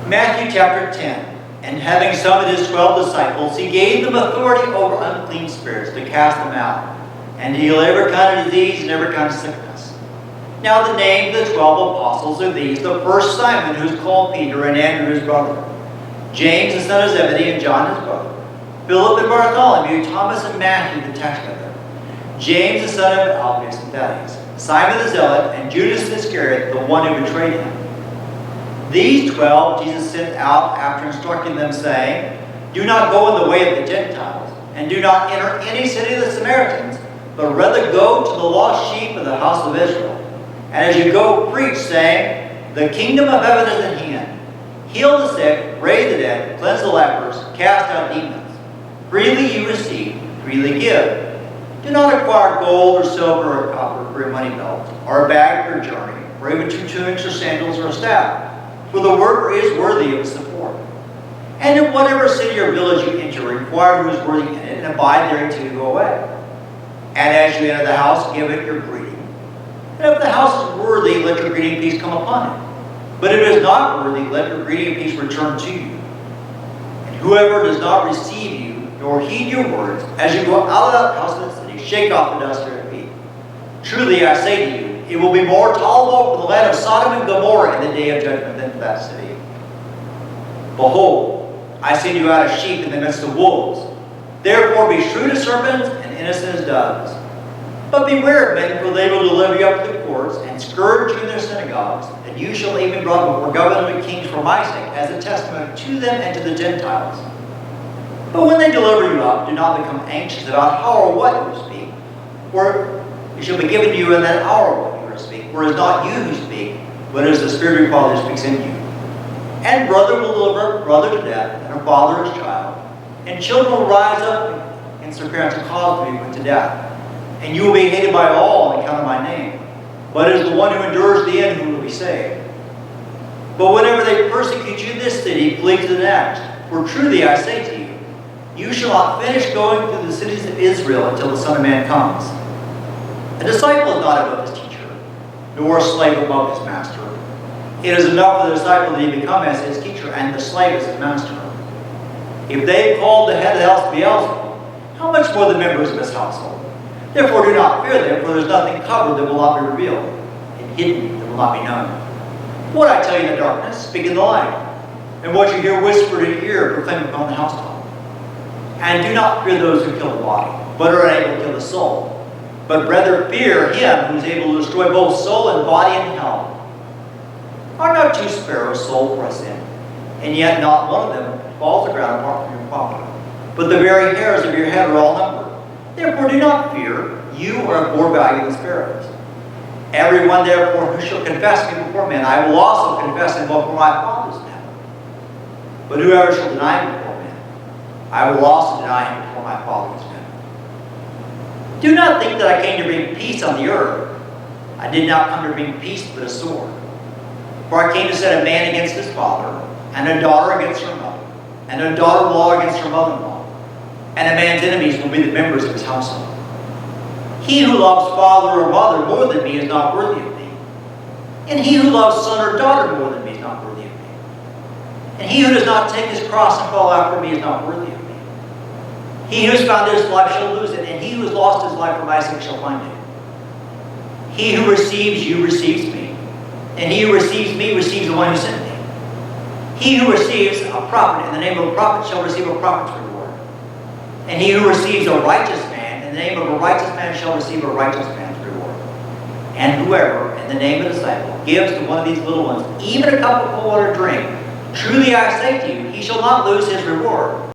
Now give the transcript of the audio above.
Matthew chapter 10. And having summoned his 12 disciples, he gave them authority over unclean spirits to cast them out, and to heal every kind of disease and every kind of sickness. Now the names of the 12 apostles are these: the first Simon, who is called Peter, and Andrew his brother, James the son of Zebedee, and John his brother, Philip and Bartholomew, Thomas and Matthew the tax gatherer, James the son of Alphaeus and Thaddeus, Simon the zealot, and Judas Iscariot, the one who betrayed him. These 12 Jesus sent out after instructing them, saying, Do not go in the way of the Gentiles, and do not enter any city of the Samaritans, but rather go to the lost sheep of the house of Israel. And as you go, preach, saying, The kingdom of heaven is at hand. Heal the sick, raise the dead, cleanse the lepers, cast out demons. Freely you receive, freely give. Do not acquire gold or silver or copper for your money belt, or a bag for your journey, or even 2 tunics or sandals or a staff. For the worker is worthy of his support. And in whatever city or village you enter, inquire who is worthy in it, and abide there until you go away. And as you enter the house, give it your greeting. And if the house is worthy, let your greeting and peace come upon it. But if it is not worthy, let your greeting and peace return to you. And whoever does not receive you, nor heed your words, as you go out of the house of the city, shake off the dust of your feet. Truly I say to you, it will be more tolerable for the land of Sodom and Gomorrah in the day of judgment than for that city. Behold, I send you out as sheep in the midst of wolves. Therefore be shrewd as serpents and innocent as doves. But beware of men, for they will deliver you up to the courts and scourge you in their synagogues, and you shall even be brought before governors and kings for my sake, as a testimony to them and to the Gentiles. But when they deliver you up, do not become anxious about how or what you will speak, for it shall be given to you in that hour what you are to speak. For it is not you who speak, but it is the Spirit of your Father who speaks in you. And brother will deliver brother to death, and a father his child. And children will rise up against their parents and cause to be put to death. And you will be hated by all on account of my name. But it is the one who endures to the end who will be saved. But whenever they persecute you in this city, flee to the next. For truly I say to you, you shall not finish going through the cities of Israel until the Son of Man comes. A disciple is not above his teacher, nor a slave above his master. It is enough for the disciple that he become as his teacher, and the slave as his master. If they have called the head of the house Beelzebul, how much more the members of his household? Therefore do not fear them, for there is nothing covered that will not be revealed, and hidden that will not be known. What I tell you in the darkness, speak in the light, and what you hear whispered in your ear, proclaim upon the housetop. And do not fear those who kill the body, but are able to kill the soul. But rather fear him who is able to destroy both soul and body in hell. Are not 2 sparrows sold for a cent, and yet not one of them falls to the ground apart from your Father? But the very hairs of your head are all numbered. Therefore do not fear, you are of more value than sparrows. Everyone therefore who shall confess me before men, I will also confess him before my Father in heaven. But whoever shall deny me before men, I will also deny him before my Father in heaven. Do not think that I came to bring peace on the earth. I did not come to bring peace but a sword. For I came to set a man against his father, and a daughter against her mother, and a daughter-in-law against her mother-in-law. And a man's enemies will be the members of his household. He who loves father or mother more than me is not worthy of me. And he who loves son or daughter more than me is not worthy of me. And he who does not take his cross and follow after me is not worthy of me. He who has found his life shall lose it, and he who has lost his life for my sake shall find it. He who receives you receives me, and he who receives me receives the one who sent me. He who receives a prophet in the name of a prophet shall receive a prophet's reward. And he who receives a righteous man in the name of a righteous man shall receive a righteous man's reward. And whoever, in the name of the disciple, gives to one of these little ones even a cup of cold water to drink, truly I say to you, he shall not lose his reward.